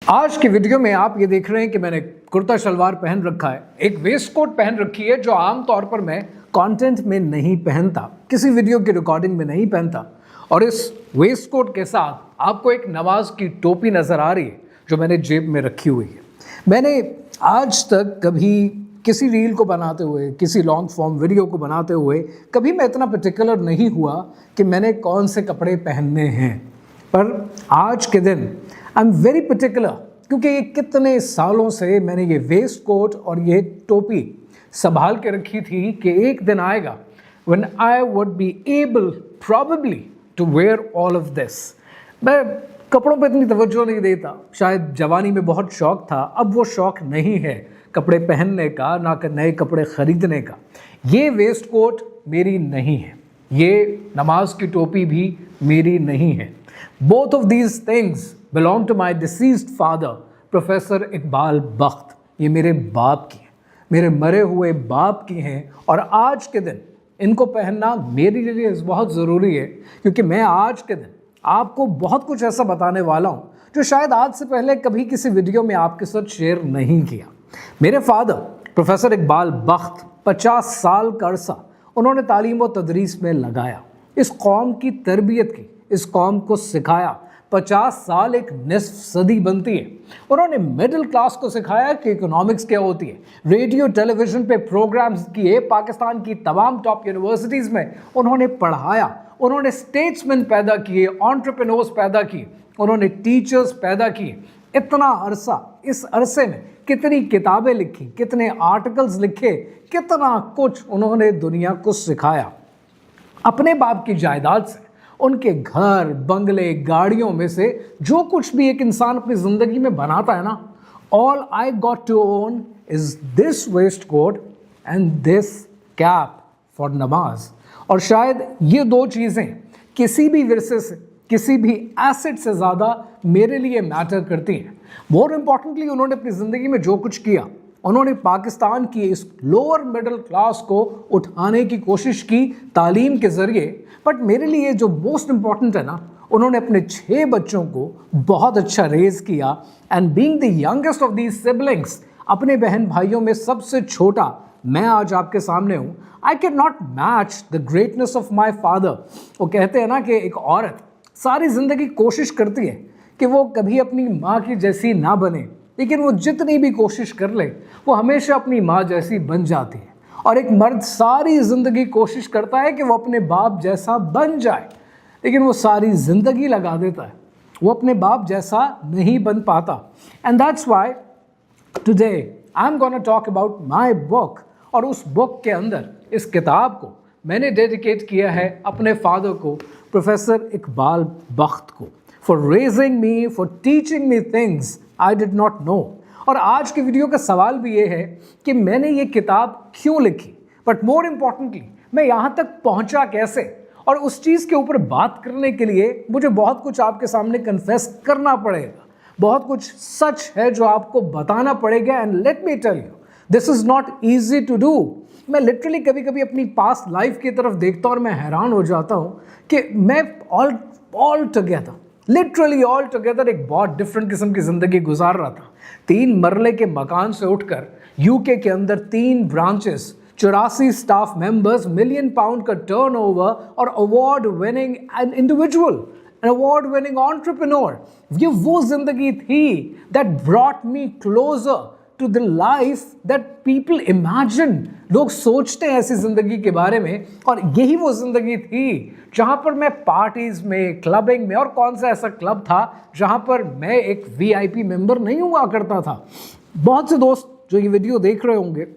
आज की वीडियो में आप ये देख रहे हैं कि मैंने कुर्ता शलवार पहन रखा है, एक वेस्ट कोट पहन रखी है जो आम तौर पर मैं कंटेंट में नहीं पहनता, किसी वीडियो की रिकॉर्डिंग में नहीं पहनता। और इस वेस्ट कोट के साथ आपको एक नमाज की टोपी नज़र आ रही है जो मैंने जेब में रखी हुई है। मैंने आज तक कभी किसी रील को बनाते हुए, किसी लॉन्ग फॉर्म वीडियो को बनाते हुए कभी मैं इतना पर्टिकुलर नहीं हुआ कि मैंने कौन से कपड़े पहनने हैं, पर आज के दिन आई एम वेरी पर्टिकुलर, क्योंकि ये कितने सालों से मैंने ये वेस्ट कोट और ये टोपी संभाल के रखी थी कि एक दिन आएगा when I would be able probably to wear all of this। मैं कपड़ों पे इतनी तवज्जो नहीं देता, शायद जवानी में बहुत शौक था, अब वो शौक नहीं है कपड़े पहनने का, ना कि नए कपड़े ख़रीदने का। ये वेस्ट कोट मेरी नहीं है, ये नमाज की टोपी भी मेरी नहीं है। Both of these things belong to my deceased father, professor Iqbal Bakht. ये मेरे बाप की हैं, मेरे मरे हुए बाप की हैं, और आज के दिन इनको पहनना मेरे लिए बहुत ज़रूरी है, क्योंकि मैं आज के दिन आपको बहुत कुछ ऐसा बताने वाला हूँ जो शायद आज से पहले कभी किसी वीडियो में आपके साथ शेयर नहीं किया। मेरे फादर प्रोफेसर इकबाल बख्त 50 साल का अरसा उन्होंने तालीम व तदरीस में लगाया, इस कौम की तरबियत की, इस कौम को सिखाया। 50 साल एक निस्फ सदी बनती है। उन्होंने मिडिल क्लास को सिखाया कि इकोनॉमिक्स क्या होती है, रेडियो टेलीविज़न पे प्रोग्राम्स किए, पाकिस्तान की तमाम टॉप यूनिवर्सिटीज़ में उन्होंने पढ़ाया, उन्होंने स्टेट्समैन पैदा किए, एंटरप्रेन्योर्स पैदा किए, उन्होंने टीचर्स पैदा किए। इतना अरसा, इस अरसे में कितनी किताबें लिखी, कितने आर्टिकल्स लिखे, कितना कुछ उन्होंने दुनिया को सिखाया। अपने बाप की जायदाद से, उनके घर, बंगले, गाड़ियों में से जो कुछ भी एक इंसान अपनी ज़िंदगी में बनाता है ना, all I got to own is this waistcoat and this cap for namaz. और शायद ये दो चीज़ें किसी भी विरसे से, किसी भी एसेट से ज़्यादा मेरे लिए मैटर करती हैं। मोर इम्पॉर्टेंटली, उन्होंने अपनी ज़िंदगी में जो कुछ किया, उन्होंने पाकिस्तान की इस लोअर मिडिल क्लास को उठाने की कोशिश की तालीम के ज़रिए। बट मेरे लिए जो मोस्ट इम्पॉर्टेंट है ना, उन्होंने अपने 6 बच्चों को बहुत अच्छा रेज़ किया। And being the youngest of these siblings, अपने बहन भाइयों में सबसे छोटा मैं आज आपके सामने हूँ। I can not match the greatness of my father. वो कहते हैं ना कि एक औरत सारी ज़िंदगी कोशिश करती है कि वो कभी अपनी माँ की जैसी ना बने, लेकिन वो जितनी भी कोशिश कर ले वो हमेशा अपनी माँ जैसी बन जाती है। और एक मर्द सारी ज़िंदगी कोशिश करता है कि वो अपने बाप जैसा बन जाए, लेकिन वो सारी ज़िंदगी लगा देता है, वो अपने बाप जैसा नहीं बन पाता। And that's why today I am gonna talk about my book. और उस बुक के अंदर, इस किताब को मैंने डेडिकेट किया है अपने फादर को, प्रोफेसर इकबाल बख्त को, for raising me, for teaching me things I did not know. और आज की वीडियो का सवाल भी ये है कि मैंने ये किताब क्यों लिखी, बट मोर इम्पॉर्टेंटली मैं यहाँ तक पहुँचा कैसे। और उस चीज़ के ऊपर बात करने के लिए मुझे बहुत कुछ आपके सामने कन्फेस करना पड़ेगा, बहुत कुछ सच है जो आपको बताना पड़ेगा। And let me tell you, this is not easy to do. मैं लिटरली कभी कभी अपनी पास्ट लाइफ की तरफ देखता हूँ और मैं हैरान हो जाता हूँ कि मैं all together, literally all together एक बहुत डिफरेंट किस्म की ज़िंदगी गुजार रहा था। 3 मरले के मकान से उठकर यूके के अंदर 3 ब्रांचेस, 84 स्टाफ मेंबर्स, £1 मिलियन का टर्नओवर, और award winning an individual, an award winning entrepreneur. ये वो ज़िंदगी थी that brought me closer to the life that people imagine. लोग सोचते हैं ऐसी ज़िंदगी के बारे में, और यही वो ज़िंदगी थी जहाँ पर मैं पार्टीज़ में, क्लबिंग में, और कौन सा ऐसा क्लब था जहाँ पर मैं एक VIP मेंबर नहीं हुआ करता था। बहुत से दोस्त जो ये वीडियो देख रहे होंगे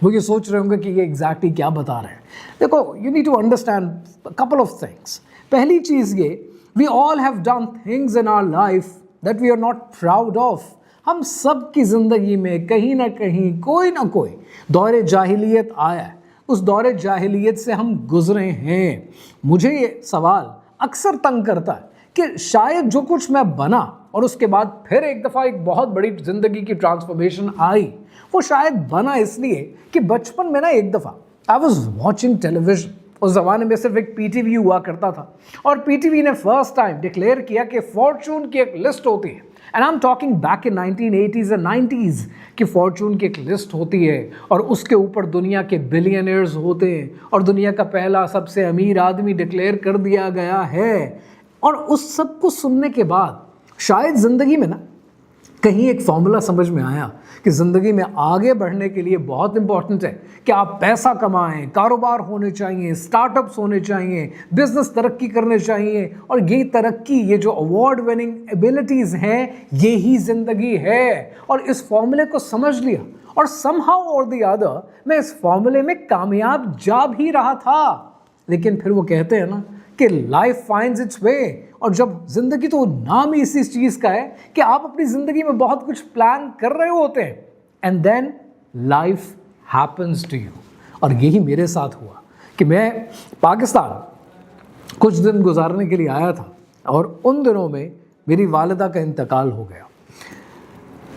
वो ये सोच रहे होंगे कि ये एग्जैक्टली क्या बता रहे हैं। देखो, you need to understand couple of things. पहली चीज़ ये, we all have done things in our life that we are not proud of. हम सब की ज़िंदगी में कहीं ना कहीं कोई ना कोई दौरे जाहिलियत आया है, उस दौरे जाहिलियत से हम गुजरे हैं। मुझे ये सवाल अक्सर तंग करता है कि शायद जो कुछ मैं बना और उसके बाद फिर एक दफ़ा एक बहुत बड़ी ज़िंदगी की ट्रांसफॉर्मेशन आई, वो शायद बना इसलिए कि बचपन में ना एक दफ़ा आई वॉज वॉचिंग टेलीविज़न। उस ज़माने में सिर्फ एक PTV हुआ करता था, और PTV ने फर्स्ट टाइम डिक्लेयर किया कि फॉर्चून की एक लिस्ट होती है and I am talking back in 1980s and 90s कि फॉर्चून की एक लिस्ट होती है और उसके ऊपर दुनिया के बिलियनियर्स होते हैं और दुनिया का पहला सबसे अमीर आदमी डिक्लेयर कर दिया गया है। और उस सब को सुनने के बाद शायद ज़िंदगी में ना कहीं एक फॉर्मूला समझ में आया कि ज़िंदगी में आगे बढ़ने के लिए बहुत इंपॉर्टेंट है कि आप पैसा कमाएं, कारोबार होने चाहिए, स्टार्टअप्स होने चाहिए, बिजनेस तरक्की करने चाहिए, और ये तरक्की, ये जो अवार्ड विनिंग एबिलिटीज़ हैं, ये ही ज़िंदगी है। और इस फॉर्मूले को समझ लिया और समहाउ और द अदर मैं इस फॉर्मूले में कामयाब जा भी रहा था। लेकिन फिर वो कहते हैं ना कि लाइफ फाइंड्स इट्स वे, और जब ज़िंदगी, तो नाम ही इसी चीज़ का है कि आप अपनी ज़िंदगी में बहुत कुछ प्लान कर रहे होते हैं and then life happens to you. और यही मेरे साथ हुआ कि मैं पाकिस्तान कुछ दिन गुजारने के लिए आया था और उन दिनों में मेरी वालिदा का इंतकाल हो गया।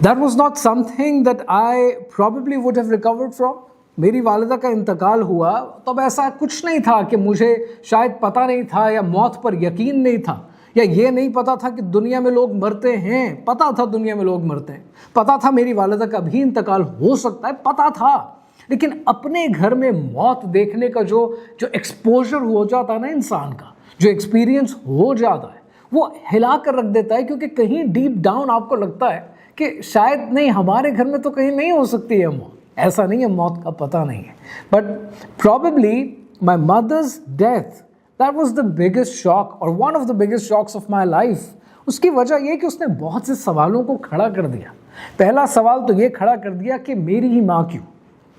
That was not something that I probably would have recovered from. मेरी वालिदा का इंतकाल हुआ तब ऐसा कुछ नहीं था कि मुझे शायद पता नहीं था या मौत पर यकीन नहीं था या ये नहीं पता था कि दुनिया में लोग मरते हैं। पता था दुनिया में लोग मरते हैं, पता था मेरी वालिदा का भी इंतकाल हो सकता है, पता था। लेकिन अपने घर में मौत देखने का जो एक्सपोजर हो जाता है ना इंसान का, जो एक्सपीरियंस हो जाता है, वो हिला कर रख देता है। क्योंकि कहीं डीप डाउन आपको लगता है कि शायद नहीं, हमारे घर में तो कहीं नहीं हो सकती है मौत, ऐसा नहीं है, मौत का पता नहीं है। But probably my mother's death, that was the biggest shock और one of the biggest shocks of my life. उसकी वजह यह कि उसने बहुत से सवालों को खड़ा कर दिया। पहला सवाल तो ये खड़ा कर दिया कि मेरी ही माँ क्यों,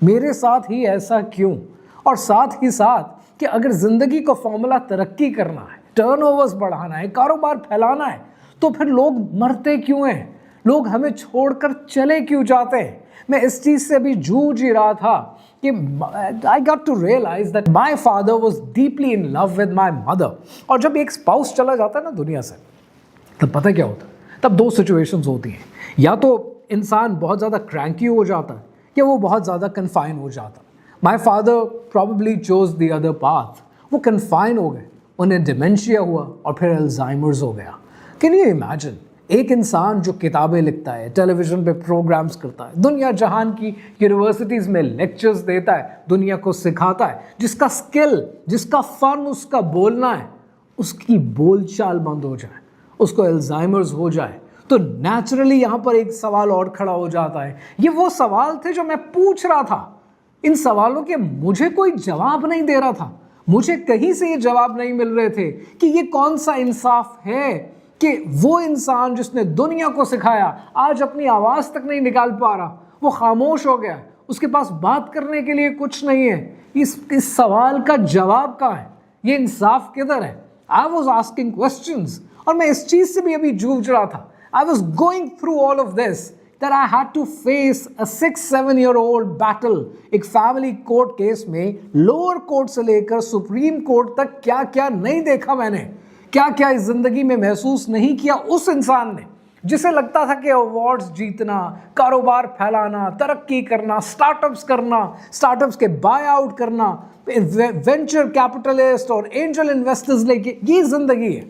मेरे साथ ही ऐसा क्यों, और साथ ही साथ कि अगर ज़िंदगी का फॉर्मूला तरक्की करना है, टर्नओवर्स बढ़ाना है, कारोबार फैलाना है, तो फिर लोग मरते क्यों हैं, लोग हमें छोड़कर चले क्यों जाते हैं। मैं इस चीज़ से अभी जूझ ही रहा था कि I got to realise that my father was deeply in love with my mother. और जब एक स्पाउस चला जाता है ना दुनिया से, तब पता क्या होता है, तब दो सिचुएशंस होती हैं। या तो इंसान बहुत ज़्यादा क्रैंकी हो जाता है या वो बहुत ज़्यादा कन्फाइन हो जाता है। My father probably chose the other path. वो कन्फाइन हो गए, उन्हें डिमेंशिया हुआ और फिर अल्जाइमर्स हो गया। कैन यू इमेजिन, एक इंसान जो किताबें लिखता है, टेलीविज़न पे प्रोग्राम्स करता है, दुनिया जहान की यूनिवर्सिटीज़ में लेक्चर्स देता है, दुनिया को सिखाता है, जिसका स्किल, जिसका फ़न उसका बोलना है, उसकी बोलचाल बंद हो जाए, उसको अल्जाइमर्स हो जाए, तो नेचुरली यहाँ पर एक सवाल और खड़ा हो जाता है। ये वो सवाल थे जो मैं पूछ रहा था। इन सवालों के मुझे कोई जवाब नहीं दे रहा था, मुझे कहीं से ये जवाब नहीं मिल रहे थे कि ये कौन सा इंसाफ है कि वो इंसान जिसने दुनिया को सिखाया आज अपनी आवाज़ तक नहीं निकाल पा रहा, वो खामोश हो गया, उसके पास बात करने के लिए कुछ नहीं है। इस सवाल का जवाब कहाँ है, ये इंसाफ किधर है। आई वॉज आस्किंग क्वेश्चंस और मैं इस चीज़ से भी अभी जूझ रहा था। I was going through all of this that I had to face a 6-7-year-old battle। एक फैमिली कोर्ट केस में लोअर कोर्ट से लेकर सुप्रीम कोर्ट तक क्या क्या नहीं देखा मैंने, क्या क्या इस जिंदगी में महसूस नहीं किया उस इंसान ने जिसे लगता था कि अवार्ड्स जीतना, कारोबार फैलाना, तरक्की करना, स्टार्टअप्स करना, स्टार्टअप्स के बाय आउट करना, वेंचर कैपिटलिस्ट और एंजल इन्वेस्टर्स लेके, ये जिंदगी है।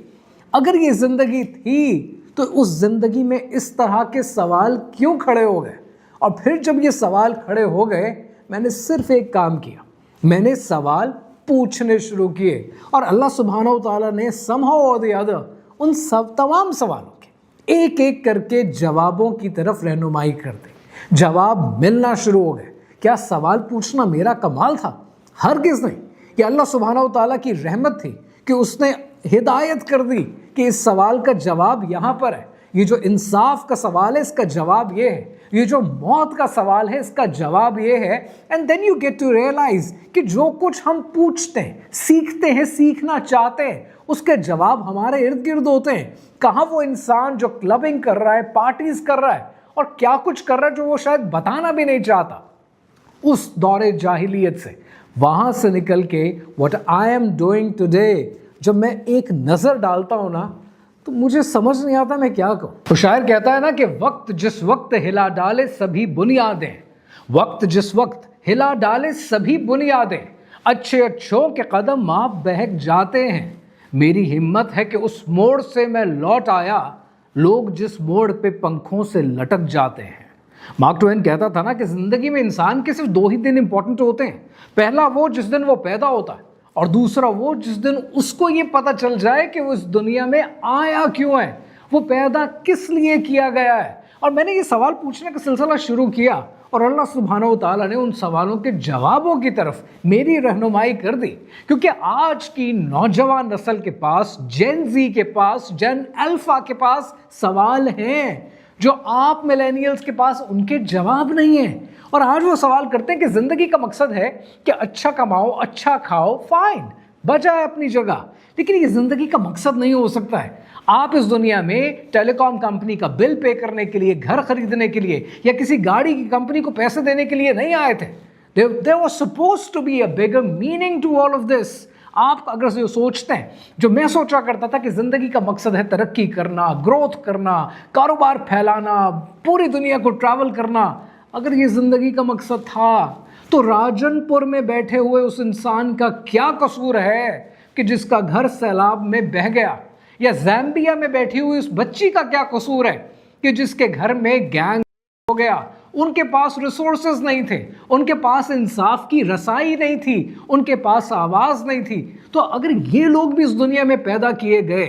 अगर ये जिंदगी थी तो उस ज़िंदगी में इस तरह के सवाल क्यों खड़े हो गए। और फिर जब ये सवाल खड़े हो गए, मैंने सिर्फ एक काम किया, मैंने सवाल पूछने शुरू किए और अल्लाह सुब्हानहू व तआला ने समहाउ और द अदर उन सब तमाम सवालों के एक एक करके जवाबों की तरफ रहनुमाई कर दी। जवाब मिलना शुरू हो गए। क्या सवाल पूछना मेरा कमाल था? हरगिज़ नहीं। ये अल्लाह सुब्हानहू व तआला की रहमत थी कि उसने हिदायत कर दी कि इस सवाल का जवाब यहाँ पर है। ये जो इंसाफ का सवाल है इसका जवाब ये है, ये जो मौत का सवाल है इसका जवाब ये है। And then you get to realise कि जो कुछ हम पूछते हैं, सीखते हैं, सीखना चाहते हैं, उसके जवाब हमारे इर्द गिर्द होते हैं। कहाँ वो इंसान जो क्लबिंग कर रहा है, पार्टीज कर रहा है और क्या कुछ कर रहा है जो वो शायद बताना भी नहीं चाहता, उस दौरे जाहिलियत से, वहाँ से निकल के what I am doing today, जब मैं एक नज़र डालता हूँ ना तो मुझे समझ नहीं आता मैं क्या कहूँ। तो शायर कहता है ना कि वक्त जिस वक्त हिला डाले सभी बुनियादें, वक्त जिस वक्त हिला डाले सभी बुनियादें, अच्छे अच्छों के कदम आप बहक जाते हैं। मेरी हिम्मत है कि उस मोड़ से मैं लौट आया, लोग जिस मोड़ पे पंखों से लटक जाते हैं। मार्क ट्वेन कहता था ना कि जिंदगी में इंसान के सिर्फ 2 ही दिन इंपॉर्टेंट होते हैं, पहला वो जिस दिन वो पैदा होता है, और दूसरा वो जिस दिन उसको ये पता चल जाए कि वो इस दुनिया में आया क्यों है, वो पैदा किस लिए किया गया है। और मैंने ये सवाल पूछने का सिलसिला शुरू किया और अल्लाह सुब्हानहू तआला ने उन सवालों के जवाबों की तरफ मेरी रहनुमाई कर दी, क्योंकि आज की नौजवान नस्ल के पास, जेन जी के पास, जेन अल्फा के पास सवाल हैं जो आप मिलेनियल्स के पास उनके जवाब नहीं है। और आज वो सवाल करते हैं कि ज़िंदगी का मकसद है कि अच्छा कमाओ, अच्छा खाओ, फाइन, बचा है अपनी जगह, लेकिन ये ज़िंदगी का मकसद नहीं हो सकता है। आप इस दुनिया में टेलीकॉम कंपनी का बिल पे करने के लिए, घर खरीदने के लिए या किसी गाड़ी की कंपनी को पैसे देने के लिए नहीं आए थे। There was supposed to be a bigger meaning to all of this. आप अगर जो सोचते हैं, जो मैं सोचा करता था कि ज़िंदगी का मकसद है तरक्की करना, ग्रोथ करना, कारोबार फैलाना, पूरी दुनिया को ट्रैवल करना, अगर ये ज़िंदगी का मकसद था तो राजनपुर में बैठे हुए उस इंसान का क्या कसूर है कि जिसका घर सैलाब में बह गया, या ज़ैम्बिया में बैठी हुई उस बच्ची का क्या कसूर है कि जिसके घर में गैंग हो गया। उनके पास रिसोर्सेज नहीं थे, उनके पास इंसाफ की रसाई नहीं थी, उनके पास आवाज़ नहीं थी। तो अगर ये लोग भी इस दुनिया में पैदा किए गए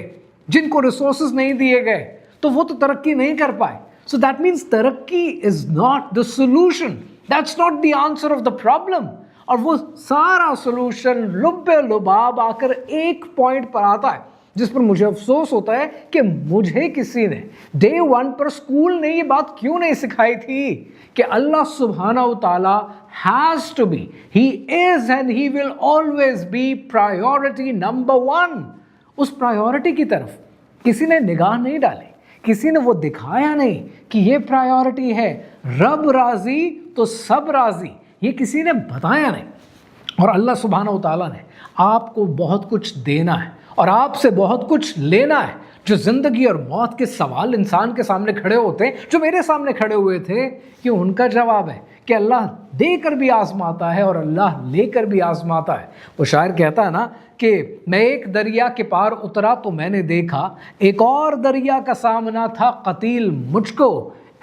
जिनको रिसोर्सेज नहीं दिए गए, तो वो तो तरक्की नहीं कर पाए। सो दैट मीन्स तरक्की is not the solution, that's not the answer of the problem. और वो सारा सोल्यूशन लुब्बे लुबाब आकर एक पॉइंट पर आता है जिस पर मुझे अफसोस होता है कि मुझे किसी ने डे 1 पर स्कूल ने ये बात क्यों नहीं सिखाई थी कि Allah Subhanahu Taala has to be, he is and he will always be priority number 1। उस प्रायोरिटी की तरफ किसी ने निगाह नहीं डाली, किसी ने वो दिखाया नहीं कि ये प्रायोरिटी है। रब राजी तो सब राजी, ये किसी ने बताया नहीं। और अल्लाह सुब्हानहू तआला ने आपको बहुत कुछ देना है और आपसे बहुत कुछ लेना है। जो ज़िंदगी और मौत के सवाल इंसान के सामने खड़े होते हैं, जो मेरे सामने खड़े हुए थे, कि उनका जवाब है कि अल्लाह देकर भी आजमाता है और अल्लाह लेकर भी आजमाता है। वो शायर कहता है ना कि मैं एक दरिया के पार उतरा तो मैंने देखा एक और दरिया का सामना था कतील मुझको,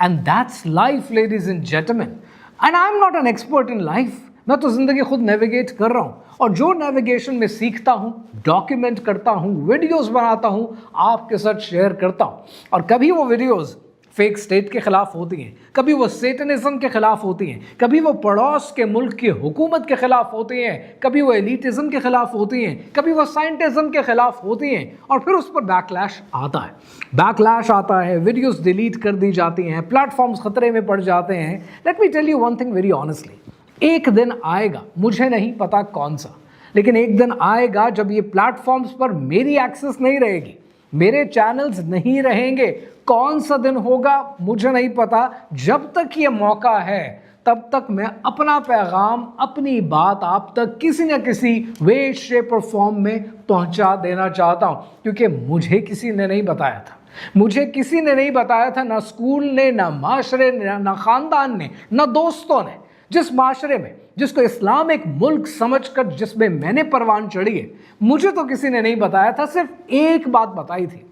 and that's life ladies and gentleman. And I am not an expert in life, मैं तो ज़िंदगी खुद नेविगेट कर रहा हूँ, और जो नेविगेशन में सीखता हूँ, डॉक्यूमेंट करता हूँ, वीडियोस बनाता हूँ, आपके साथ शेयर करता हूँ। और कभी वो वीडियोस फेक स्टेट के ख़िलाफ़ होती हैं, कभी वो सेटनिज़म के ख़िलाफ़ होती हैं, कभी वो पड़ोस के मुल्क की हुकूमत के ख़िलाफ़ होती हैं, कभी वो एलिटिज़म के ख़िलाफ़ होती हैं, कभी वो साइंटिज़म के ख़िलाफ़ होती हैं, और फिर उस पर बैकलैश आता है। बैकलैश आता है, वीडियोस डिलीट कर दी जाती हैं, प्लेटफॉर्म्स ख़तरे में पड़ जाते हैं। Let me tell you one thing very honestly, एक दिन आएगा, मुझे नहीं पता कौन सा, लेकिन एक दिन आएगा जब ये प्लेटफॉर्म्स पर मेरी एक्सेस नहीं रहेगी, मेरे चैनल्स नहीं रहेंगे। कौन सा दिन होगा मुझे नहीं पता। जब तक ये मौका है तब तक मैं अपना पैगाम, अपनी बात आप तक किसी न किसी वे, शेप और फॉर्म में पहुंचा देना चाहता हूं, क्योंकि मुझे किसी ने नहीं बताया था। मुझे किसी ने नहीं बताया था, ना स्कूल ने, ना माशरे ने, ना ख़ानदान ने, ना दोस्तों ने। जिस माशरे में, जिसको इस्लाम एक मुल्क समझकर जिसमें मैंने परवान चढ़ी है, मुझे तो किसी ने नहीं बताया था। सिर्फ एक बात बताई थी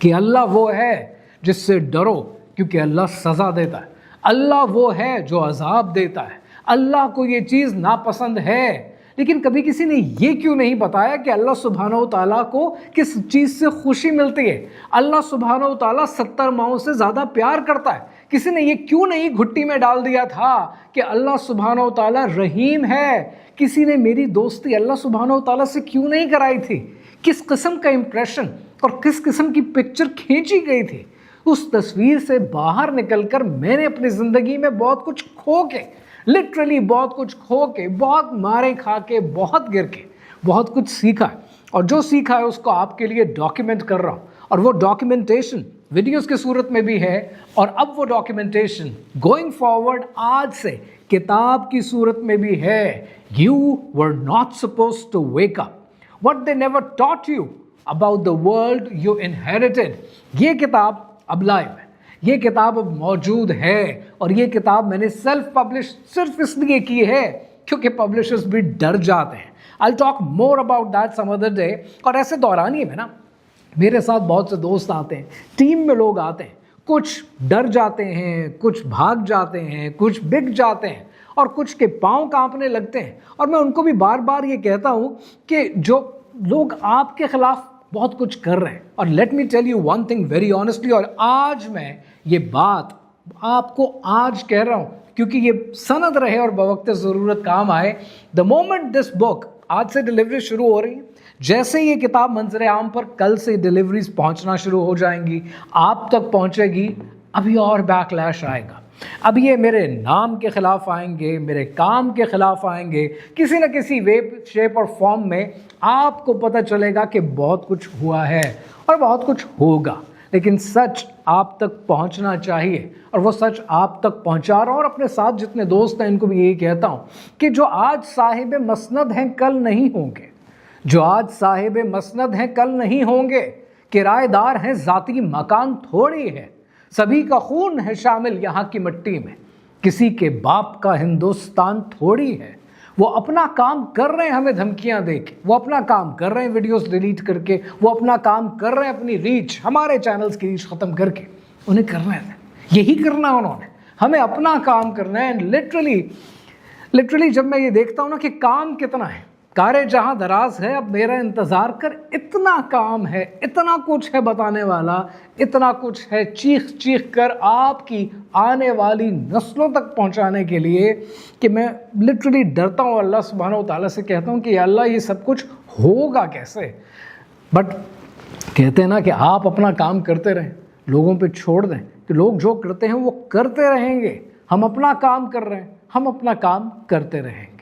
कि अल्लाह वो है जिससे डरो, क्योंकि अल्लाह सज़ा देता है। अल्लाह वो है जो अजाब देता है। अल्लाह को ये चीज़ नापसंद है। लेकिन कभी किसी ने ये क्यों नहीं बताया कि अल्लाह सुब्हानहू तआला को किस चीज़ से खुशी मिलती है। अल्लाह सुब्हानहू तआला 70 माओं से ज़्यादा प्यार करता है। किसी ने ये क्यों नहीं घुट्टी में डाल दिया था कि अल्लाह सुब्हानहू तआला रहीम है। किसी ने मेरी दोस्ती अल्लाह सुब्हानहू तआला से क्यों नहीं कराई थी। किस किस्म का इम्प्रेशन और किस किस्म की पिक्चर खींची गई थी, उस तस्वीर से बाहर निकलकर मैंने अपनी ज़िंदगी में बहुत कुछ खो के, लिटरली बहुत कुछ खो के, बहुत मारे खा के, बहुत गिर के, बहुत कुछ सीखा है। और जो सीखा है उसको आपके लिए डॉक्यूमेंट कर रहा हूँ। और वो डॉक्यूमेंटेशन वीडियोस की सूरत में भी है, और अब वो डॉक्यूमेंटेशन गोइंग फॉरवर्ड आज से किताब की सूरत में भी है। You were not supposed to wake up, what they never taught you about the world you inherited. ये किताब अब लाइव है, ये किताब अब मौजूद है, और ये किताब मैंने सेल्फ पब्लिश सिर्फ इसलिए की है क्योंकि पब्लिशर्स भी डर जाते हैं। I talk more about that some other day. और ऐसे दौरानिए में ना मेरे साथ बहुत से दोस्त आते हैं, टीम में लोग आते हैं, कुछ डर जाते हैं, कुछ भाग जाते हैं, कुछ बिक जाते हैं और कुछ के पाँव कांपने लगते हैं। और मैं उनको भी बार बार ये कहता हूँ कि जो लोग आपके खिलाफ बहुत कुछ कर रहे हैं, और let me tell you one thing very honestly, और आज मैं ये बात आपको आज कह रहा हूँ क्योंकि ये सनद रहे और बवक्त ज़रूरत काम आए। द मोमेंट दिस बुक, आज से डिलीवरी शुरू हो रही है, जैसे ये किताब मंजर आम पर कल से डिलीवरीज पहुंचना शुरू हो जाएंगी, आप तक पहुंचेगी, अभी और बैकलैश आएगा। अब ये मेरे नाम के खिलाफ आएंगे, मेरे काम के खिलाफ आएंगे, किसी न किसी वे शेप और फॉर्म में आपको पता चलेगा कि बहुत कुछ हुआ है और बहुत कुछ होगा, लेकिन सच आप तक पहुंचना चाहिए और वो सच आप तक पहुंचा रहा हूँ। और अपने साथ जितने दोस्त हैं इनको भी यही कहता हूँ कि जो आज साहिब मसनद हैं कल नहीं होंगे, जो आज साहिब मसनद हैं कल नहीं होंगे, किराएदार हैं ज़ाती मकान थोड़ी है, सभी का खून है शामिल यहाँ की मिट्टी में, किसी के बाप का हिंदुस्तान थोड़ी है। वो अपना काम कर रहे हैं हमें धमकियां दे के, वो अपना काम कर रहे हैं वीडियोस डिलीट करके, वो अपना काम कर रहे हैं अपनी रीच, हमारे चैनल्स की रीच ख़त्म करके, उन्हें करना है, यही करना उन्होंने, हमें अपना काम करना है। लिटरली जब मैं ये देखता हूँ ना कि काम कितना है, कारे जहाँ दराज है अब मेरा इंतज़ार कर, इतना काम है, इतना कुछ है बताने वाला, इतना कुछ है चीख चीख कर आपकी आने वाली नस्लों तक पहुँचाने के लिए कि मैं लिटरली डरता हूँ, अल्लाह सुब्हानहू व तआला से कहता हूँ कि अल्लाह ये सब कुछ होगा कैसे। बट कहते हैं ना कि आप अपना काम करते रहें, लोगों पे छोड़ दें, कि लोग जो करते हैं वो करते रहेंगे, हम अपना काम कर रहे हैं, हम अपना काम करते रहेंगे।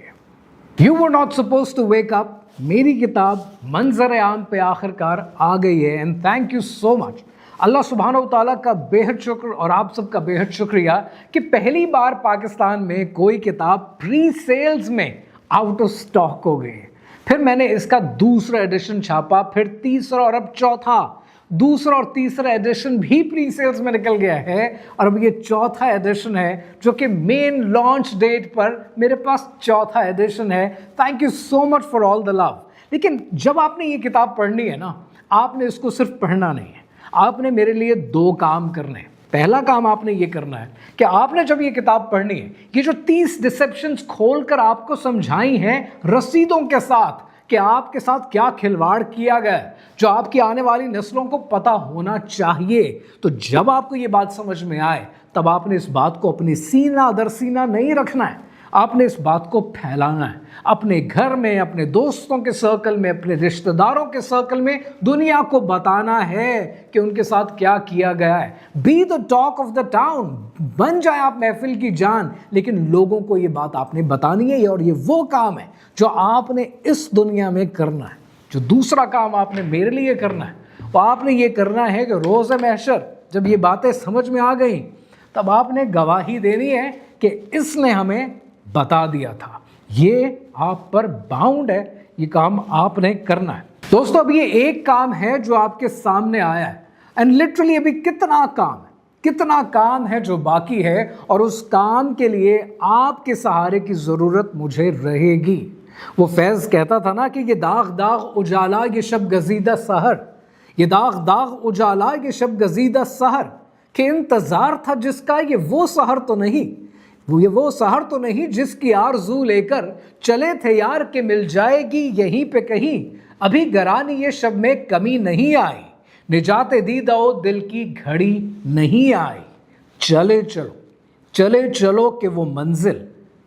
You were not supposed to wake up, मेरी किताब मंजर आम पे आखिरकार आ गई है, and thank you so much. Allah सुब्हानहू व तआला का बेहद शुक्र और आप सबका बेहद शुक्रिया कि पहली बार पाकिस्तान में कोई किताब प्री सेल्स में आउट ऑफ स्टॉक हो गई। फिर मैंने इसका दूसरा एडिशन छापा, फिर तीसरा और अब चौथा, दूसरा और तीसरा एडिशन भी प्री सेल्स में निकल गया है, और अब ये चौथा एडिशन है जो कि मेन लॉन्च डेट पर मेरे पास चौथा एडिशन है। Thank you so much for all the love. लेकिन जब आपने ये किताब पढ़नी है ना, आपने इसको सिर्फ पढ़ना नहीं है, आपने मेरे लिए दो काम करने हैं। पहला काम आपने ये करना है कि आपने जब ये किताब पढ़नी है, ये जो 30 डिसेप्शंस खोलकर आपको समझाई हैं रसीदों के साथ कि आपके साथ क्या खिलवाड़ किया गया, जो आपकी आने वाली नस्लों को पता होना चाहिए, तो जब आपको ये बात समझ में आए तब आपने इस बात को अपनी सीना दर सीना नहीं रखना है, आपने इस बात को फैलाना है अपने घर में, अपने दोस्तों के सर्कल में, अपने रिश्तेदारों के सर्कल में, दुनिया को बताना है कि उनके साथ क्या किया गया है। Be the talk of the town, बन जाए आप महफिल की जान, लेकिन लोगों को ये बात आपने बतानी है, और ये वो काम है जो आपने इस दुनिया में करना है। जो दूसरा काम आपने मेरे लिए करना है वो आपने ये करना है कि रोज़ महशर जब ये बातें समझ में आ गई तब आपने गवाही देनी है कि इसने हमें बता दिया था, ये आप पर बाउंड है, ये काम आपने करना है। दोस्तों अब ये एक काम है जो आपके सामने आया है, एंड लिटरली अभी कितना काम है जो बाकी है, और उस काम के लिए आपके सहारे की ज़रूरत मुझे रहेगी। वो फैज़ कहता था ना कि ये दाग दाग उजाला ये शब गजीदा सहर, ये दाग दाग उजाला ये शब गजीदा सहर, कि इंतज़ार था जिसका ये वो सहर तो नहीं जिसकी आरज़ू लेकर चले थे यार के मिल जाएगी यहीं पे कहीं, अभी गरानी ये शब में कमी नहीं आई, निजाते दीदाओ दिल की घड़ी नहीं आई, चले चलो कि वो मंजिल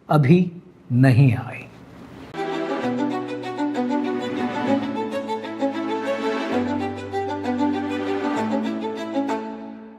अभी नहीं आई।